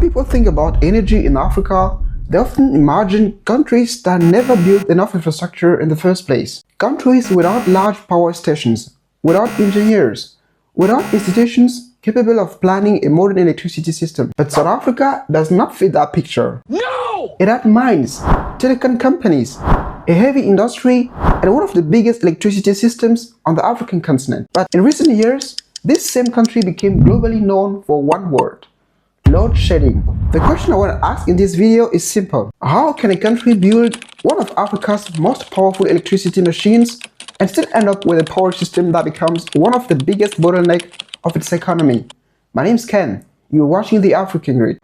people think about energy in Africa, they often imagine countries that never built enough infrastructure in the first place. Countries without large power stations, without engineers, without institutions capable of planning a modern electricity system. But South Africa does not fit that picture. No! It had mines, telecom companies, a heavy industry, and one of the biggest electricity systems on the African continent. But in recent years, this same country became globally known for one word: load shedding. The question I want to ask in this video is simple. How can a country build one of Africa's most powerful electricity machines and still end up with a power system that becomes one of the biggest bottlenecks of its economy? My name is Ken. You're watching The African Grid.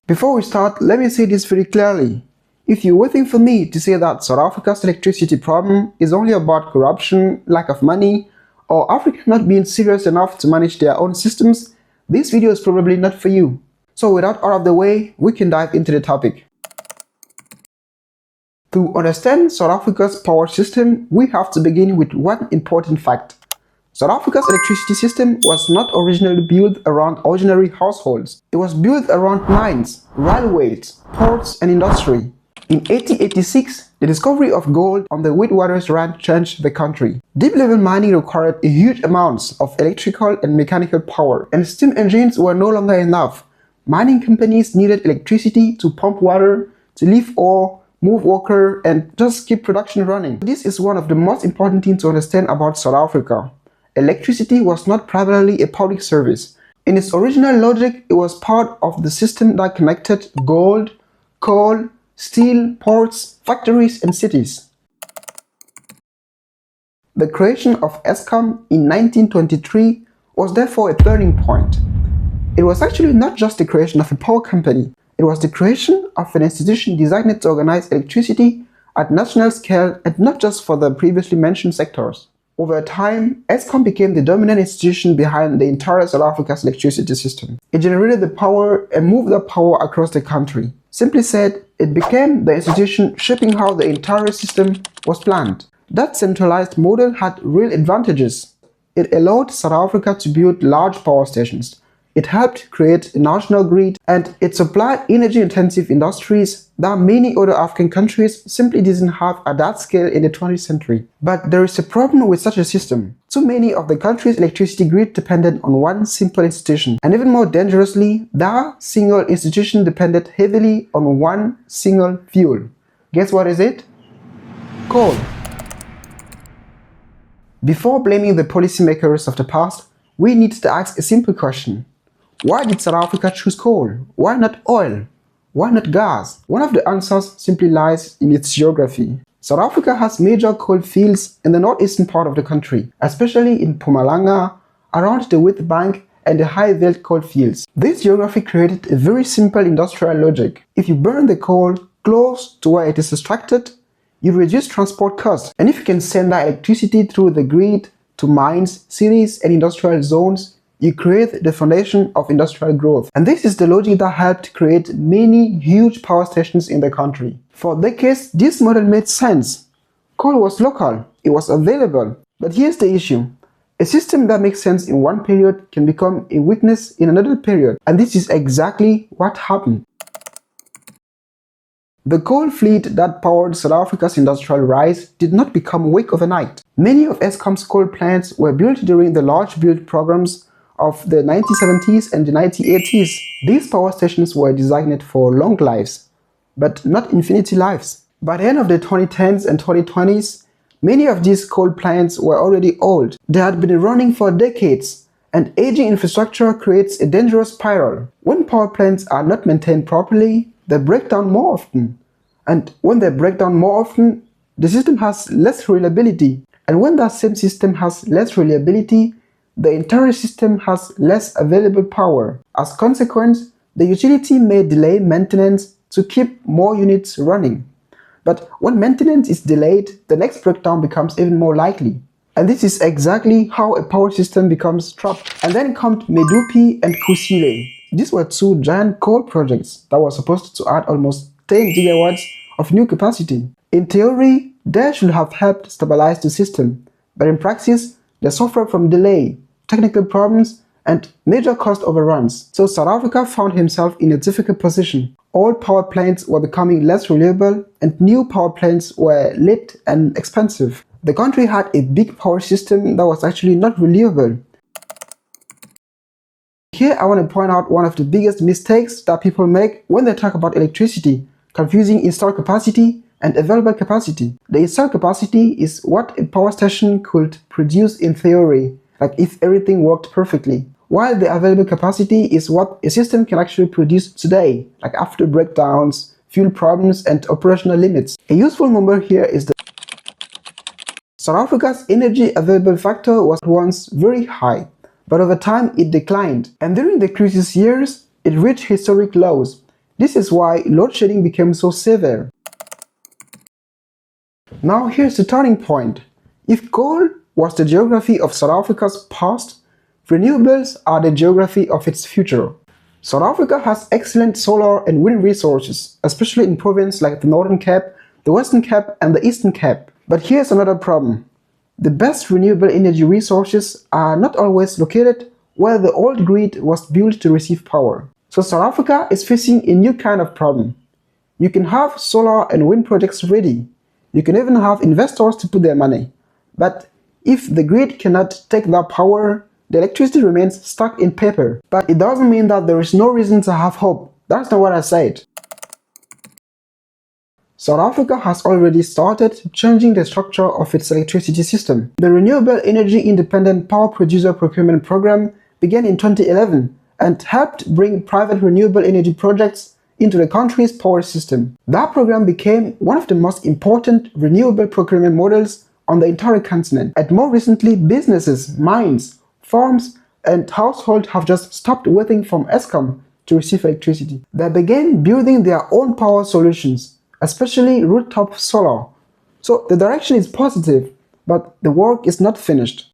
Before we start, let me say this very clearly. If you're waiting for me to say that South Africa's electricity problem is only about corruption, lack of money, or Africa not being serious enough to manage their own systems, this video is probably not for you. So without out of the way, we can dive into the topic. To understand South Africa's power system, we have to begin with one important fact. South Africa's electricity system was not originally built around ordinary households. It was built around mines, railways, ports, and industry. In 1886, the discovery of gold on the Witwatersrand changed the country. Deep-level mining required huge amounts of electrical and mechanical power, and steam engines were no longer enough. Mining companies needed electricity to pump water, to lift ore, move workers, and just keep production running. This is one of the most important things to understand about South Africa. Electricity was not primarily a public service. In its original logic, it was part of the system that connected gold, coal, steel, ports, factories, and cities. The creation of Eskom in 1923 was therefore a turning point. It was actually not just the creation of a power company, it was the creation of an institution designed to organize electricity at national scale and not just for the previously mentioned sectors. Over time, Eskom became the dominant institution behind the entire South Africa's electricity system. It generated the power and moved the power across the country. Simply said, it became the institution shaping how the entire system was planned. That centralized model had real advantages. It allowed South Africa to build large power stations. It helped create a national grid, and it supplied energy-intensive industries that many other African countries simply didn't have at that scale in the 20th century. But there is a problem with such a system. Too many of the country's electricity grid depended on one simple institution, and even more dangerously, that single institution depended heavily on one single fuel. Guess what is it? Coal. Before blaming the policymakers of the past, we need to ask a simple question. Why did South Africa choose coal? Why not oil? Why not gas? One of the answers simply lies in its geography. South Africa has major coal fields in the northeastern part of the country, especially in Mpumalanga, around the Witbank and the Highveld coal fields. This geography created a very simple industrial logic. If you burn the coal close to where it is extracted, you reduce transport costs. And if you can send that electricity through the grid to mines, cities, and industrial zones, you create the foundation of industrial growth. And this is the logic that helped create many huge power stations in the country. For decades, this model made sense. Coal was local, it was available. But here's the issue. A system that makes sense in one period can become a weakness in another period. And this is exactly what happened. The coal fleet that powered South Africa's industrial rise did not become weak overnight. Many of Eskom's coal plants were built during the large build programs of the 1970s and the 1980s. These power stations were designed for long lives, but not infinity lives. By the end of the 2010s and 2020s, many of these coal plants were already old. They had been running for decades, and aging infrastructure creates a dangerous spiral. When power plants are not maintained properly, they break down more often. And when they break down more often, the system has less reliability. And when that same system has less reliability, the entire system has less available power. As a consequence, the utility may delay maintenance to keep more units running. But when maintenance is delayed, the next breakdown becomes even more likely. And this is exactly how a power system becomes trapped. And then comes Medupi and Kusile. These were two giant coal projects that were supposed to add almost 10 gigawatts of new capacity. In theory, they should have helped stabilize the system, but in practice, they suffer from delay, technical problems, and major cost overruns. So South Africa found himself in a difficult position. Old power plants were becoming less reliable and new power plants were lit and expensive. The country had a big power system that was actually not reliable. Here I want to point out one of the biggest mistakes that people make when they talk about electricity, confusing installed capacity and available capacity. The installed capacity is what a power station could produce in theory, like if everything worked perfectly, while the available capacity is what a system can actually produce today, like after breakdowns, fuel problems, and operational limits. A useful number here is the South Africa's energy available factor was once very high, but over time it declined, and during the crisis years, it reached historic lows. This is why load shedding became so severe. Now here's the turning point. If coal was the geography of South Africa's past, renewables are the geography of its future. South Africa has excellent solar and wind resources, especially in provinces like the Northern Cape, the Western Cape, and the Eastern Cape. But here's another problem. The best renewable energy resources are not always located where the old grid was built to receive power. So South Africa is facing a new kind of problem. You can have solar and wind projects ready. You can even have investors to put their money. But if the grid cannot take that power, the electricity remains stuck in paper. But it doesn't mean that there is no reason to have hope. That's not what I said. South Africa has already started changing the structure of its electricity system. The Renewable Energy Independent Power Producer Procurement Program began in 2011 and helped bring private renewable energy projects into the country's power system. That program became one of the most important renewable procurement models on the entire continent. And more recently, businesses, mines, farms, and households have just stopped waiting from Eskom to receive electricity. They began building their own power solutions, especially rooftop solar. So the direction is positive, but the work is not finished.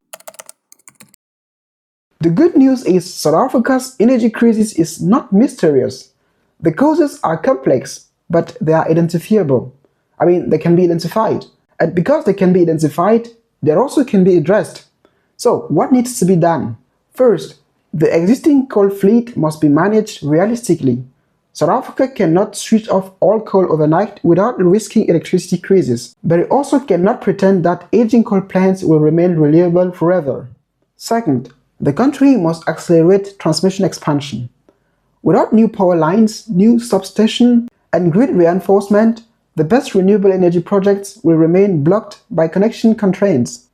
The good news is South Africa's energy crisis is not mysterious. The causes are complex, but they are identifiable. They can be identified. And because they can be identified, they also can be addressed. So what needs to be done? First, the existing coal fleet must be managed realistically. South Africa cannot switch off all coal overnight without risking electricity crisis, but it also cannot pretend that aging coal plants will remain reliable forever. Second, the country must accelerate transmission expansion. Without new power lines, new substations, and grid reinforcement, the best renewable energy projects will remain blocked by connection constraints.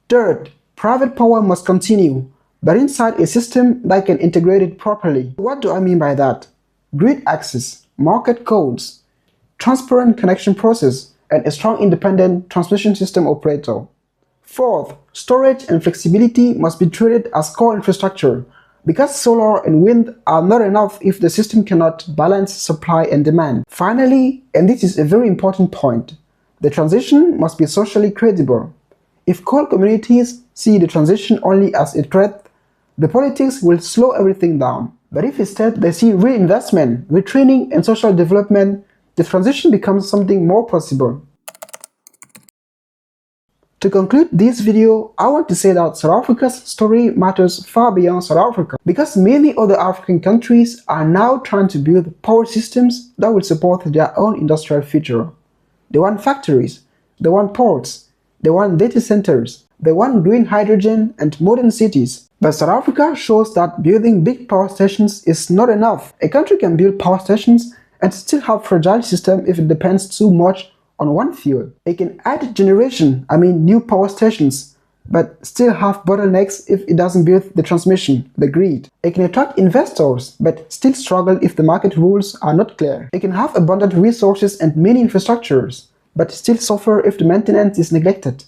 Third, private power must continue, but inside a system that can integrate it properly. What do I mean by that? Grid access, market codes, transparent connection process, and a strong independent transmission system operator. Fourth, storage and flexibility must be treated as core infrastructure, because solar and wind are not enough if the system cannot balance supply and demand. Finally, and this is a very important point, the transition must be socially credible. If coal communities see the transition only as a threat, the politics will slow everything down. But if instead they see reinvestment, retraining, and social development, the transition becomes something more possible. To conclude this video, I want to say that South Africa's story matters far beyond South Africa, because many other African countries are now trying to build power systems that will support their own industrial future. They want factories, they want ports, they want data centers, they want green hydrogen and modern cities. But South Africa shows that building big power stations is not enough. A country can build power stations and still have a fragile system if it depends too much on one fuel. It can add generation, new power stations, but still have bottlenecks if it doesn't build the transmission, the grid. It can attract investors, but still struggle if the market rules are not clear. It can have abundant resources and many infrastructures, but still suffer if the maintenance is neglected.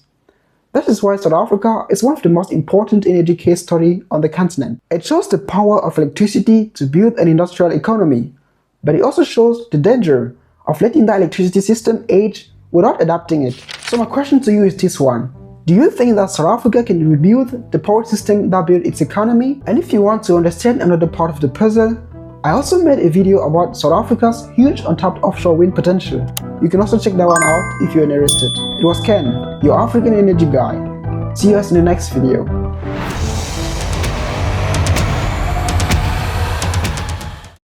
That is why South Africa is one of the most important energy case studies on the continent. It shows the power of electricity to build an industrial economy, but it also shows the danger of letting the electricity system age without adapting it. So my question to you is this one. Do you think that South Africa can rebuild the power system that built its economy? And if you want to understand another part of the puzzle, I also made a video about South Africa's huge untapped offshore wind potential. You can also check that one out if you're interested. It was Ken, your African energy guy. See us in the next video.